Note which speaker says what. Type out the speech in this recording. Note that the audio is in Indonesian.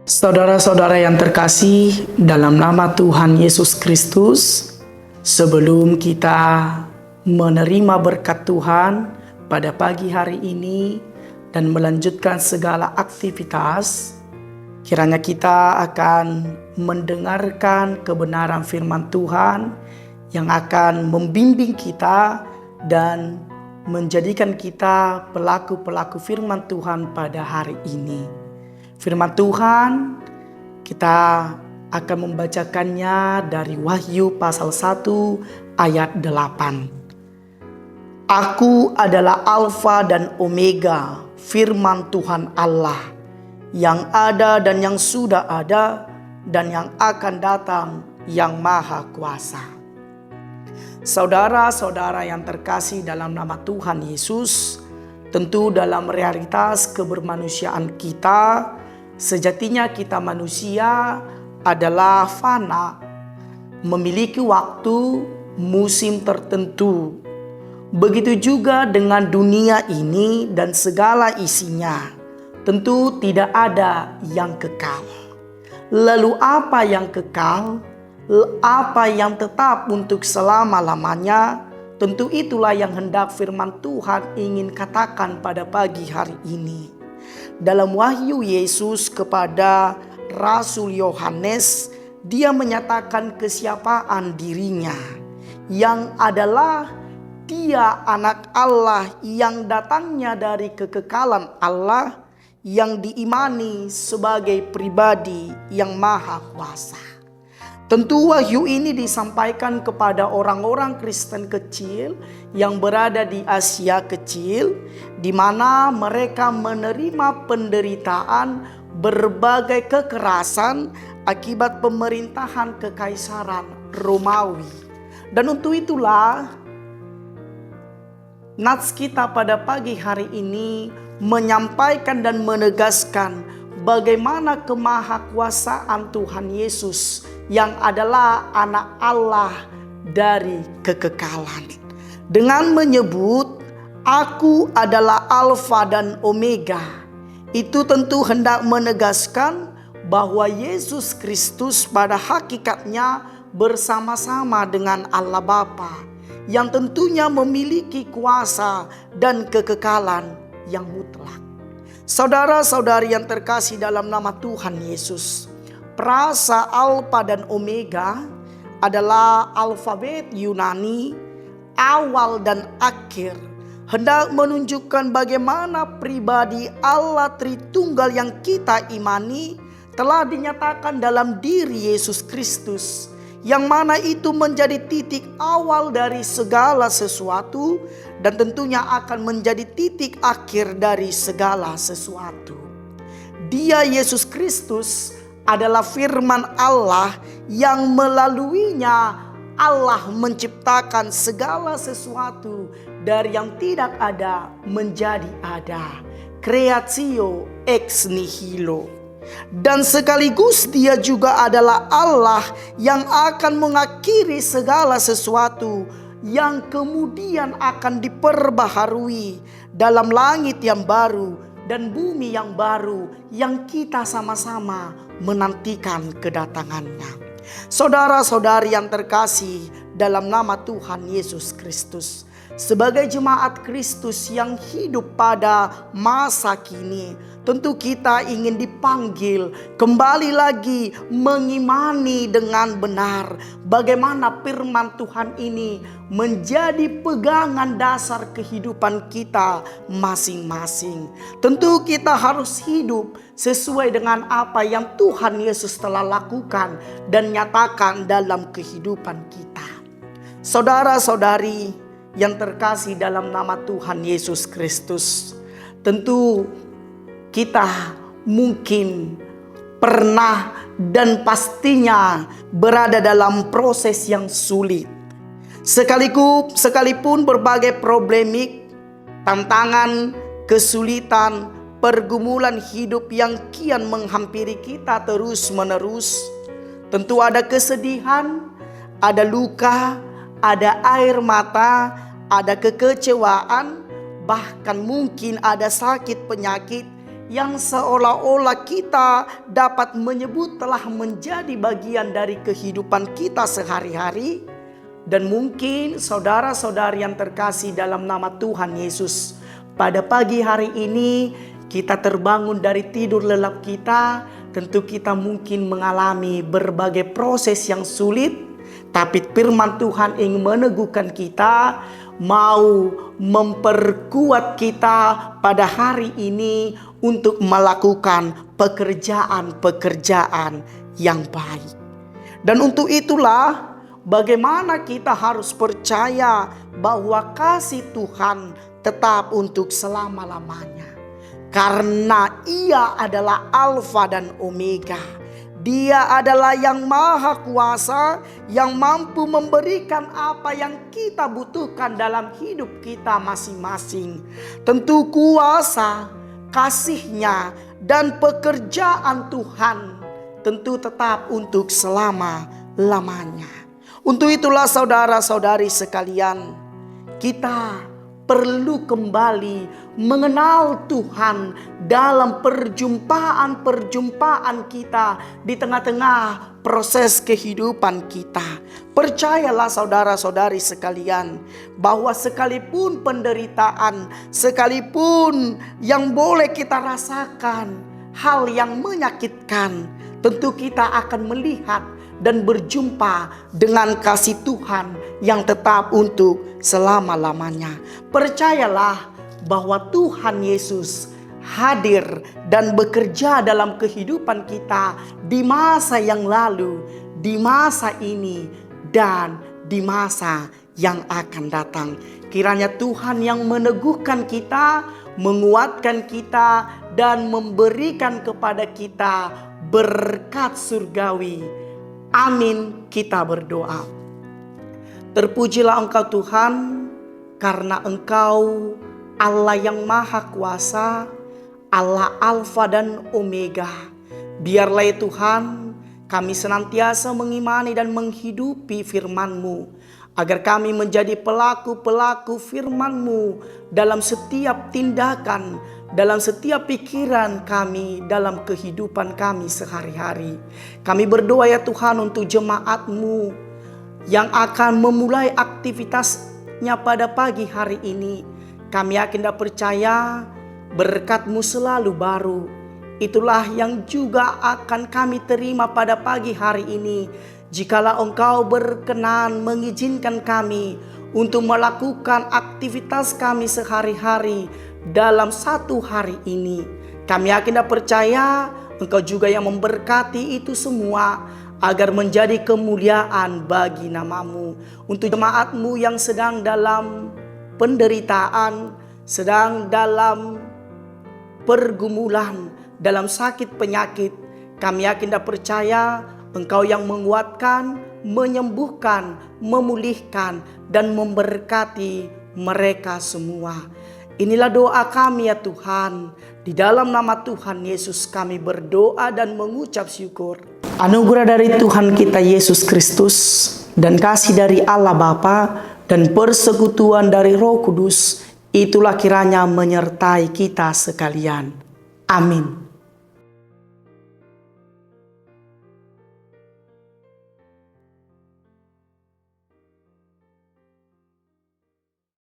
Speaker 1: Saudara-saudara yang terkasih dalam nama Tuhan Yesus Kristus, sebelum kita menerima berkat Tuhan pada pagi hari ini dan melanjutkan segala aktivitas, kiranya kita akan mendengarkan kebenaran firman Tuhan yang akan membimbing kita dan menjadikan kita pelaku-pelaku firman Tuhan pada hari ini. Firman Tuhan kita akan membacakannya dari Wahyu pasal 1 ayat 8. Aku adalah Alfa dan Omega, firman Tuhan Allah, yang ada dan yang sudah ada dan yang akan datang, yang maha kuasa. Saudara-saudara yang terkasih dalam nama Tuhan Yesus, tentu dalam realitas kebermanusiaan kita, sejatinya kita manusia adalah fana, memiliki waktu, musim tertentu. Begitu juga dengan dunia ini dan segala isinya, tentu tidak ada yang kekal. Lalu apa yang kekal? Apa yang tetap untuk selama-lamanya? Tentu itulah yang hendak firman Tuhan ingin katakan pada pagi hari ini. Dalam Wahyu Yesus kepada Rasul Yohanes, dia menyatakan kesiapaan dirinya, yang adalah dia anak Allah yang datangnya dari kekekalan Allah, yang diimani sebagai pribadi yang maha kuasa. Tentu wahyu ini disampaikan kepada orang-orang Kristen kecil yang berada di Asia Kecil, di mana mereka menerima penderitaan berbagai kekerasan akibat pemerintahan kekaisaran Romawi. Dan untuk itulah nats kita pada pagi hari ini menyampaikan dan menegaskan bagaimana kemahakuasaan Tuhan Yesus yang adalah anak Allah dari kekekalan. Dengan menyebut aku adalah Alfa dan Omega, itu tentu hendak menegaskan bahwa Yesus Kristus pada hakikatnya bersama-sama dengan Allah Bapa, yang tentunya memiliki kuasa dan kekekalan yang mutlak. Saudara-saudari yang terkasih dalam nama Tuhan Yesus, frasa Alfa dan Omega adalah alfabet Yunani, awal dan akhir, hendak menunjukkan bagaimana pribadi Allah Tritunggal yang kita imani telah dinyatakan dalam diri Yesus Kristus, yang mana itu menjadi titik awal dari segala sesuatu dan tentunya akan menjadi titik akhir dari segala sesuatu. Dia, Yesus Kristus, adalah firman Allah yang melaluinya Allah menciptakan segala sesuatu dari yang tidak ada menjadi ada. Creatio ex nihilo. Dan sekaligus dia juga adalah Allah yang akan mengakhiri segala sesuatu, yang kemudian akan diperbaharui dalam langit yang baru dan bumi yang baru yang kita sama-sama menantikan kedatangannya. Saudara-saudari yang terkasih dalam nama Tuhan Yesus Kristus, sebagai jemaat Kristus yang hidup pada masa kini, tentu kita ingin dipanggil kembali lagi mengimani dengan benar bagaimana firman Tuhan ini menjadi pegangan dasar kehidupan kita masing-masing. Tentu kita harus hidup sesuai dengan apa yang Tuhan Yesus telah lakukan dan nyatakan dalam kehidupan kita. Saudara-saudari yang terkasih dalam nama Tuhan Yesus Kristus, tentu kita mungkin pernah dan pastinya berada dalam proses yang sulit. Sekalipun berbagai problemik, tantangan, kesulitan, pergumulan hidup yang kian menghampiri kita terus menerus, tentu ada kesedihan, ada luka, ada air mata, ada kekecewaan, bahkan mungkin ada sakit penyakit yang seolah-olah kita dapat menyebut telah menjadi bagian dari kehidupan kita sehari-hari. Dan mungkin saudara-saudari yang terkasih dalam nama Tuhan Yesus, pada pagi hari ini kita terbangun dari tidur lelap kita. Tentu kita mungkin mengalami berbagai proses yang sulit, tapi firman Tuhan ingin meneguhkan kita, mau memperkuat kita pada hari ini untuk melakukan pekerjaan-pekerjaan yang baik. Dan untuk itulah bagaimana kita harus percaya bahwa kasih Tuhan tetap untuk selama-lamanya. Karena Ia adalah Alfa dan Omega. Dia adalah yang maha kuasa, yang mampu memberikan apa yang kita butuhkan dalam hidup kita masing-masing. Tentu kuasa, kasih-Nya, dan pekerjaan Tuhan tentu tetap untuk selama-lamanya. Untuk itulah saudara-saudari sekalian, kita perlu kembali mengenal Tuhan dalam perjumpaan-perjumpaan kita di tengah-tengah proses kehidupan kita. Percayalah saudara-saudari sekalian, bahwa sekalipun penderitaan, sekalipun yang boleh kita rasakan hal yang menyakitkan, tentu kita akan melihat dan berjumpa dengan kasih Tuhan yang tetap untuk selama-lamanya. Percayalah bahwa Tuhan Yesus hadir dan bekerja dalam kehidupan kita di masa yang lalu, di masa ini, dan di masa yang akan datang. Kiranya Tuhan yang meneguhkan kita, menguatkan kita, dan memberikan kepada kita berkat surgawi. Amin, kita berdoa. Terpujilah Engkau Tuhan, karena Engkau Allah yang Maha Kuasa, Allah Alfa dan Omega. Biarlah ya Tuhan, kami senantiasa mengimani dan menghidupi firman-Mu, agar kami menjadi pelaku-pelaku firman-Mu dalam setiap tindakan, dalam setiap pikiran kami, dalam kehidupan kami sehari-hari. Kami berdoa ya Tuhan untuk jemaat-Mu yang akan memulai aktivitasnya pada pagi hari ini. Kami yakin dan percaya berkat-Mu selalu baru. Itulah yang juga akan kami terima pada pagi hari ini, jikalau Engkau berkenan mengizinkan kami untuk melakukan aktivitas kami sehari-hari dalam satu hari ini. Kami yakin dan percaya Engkau juga yang memberkati itu semua, agar menjadi kemuliaan bagi nama-Mu. Untuk jemaat-Mu yang sedang dalam penderitaan, sedang dalam pergumulan, dalam sakit penyakit, kami yakin dan percaya Engkau yang menguatkan, menyembuhkan, memulihkan, dan memberkati mereka semua. Inilah doa kami ya Tuhan. Di dalam nama Tuhan Yesus kami berdoa dan mengucap syukur. Anugerah dari Tuhan kita Yesus Kristus, dan kasih dari Allah Bapa, dan persekutuan dari Roh Kudus, itulah kiranya menyertai kita sekalian. Amin.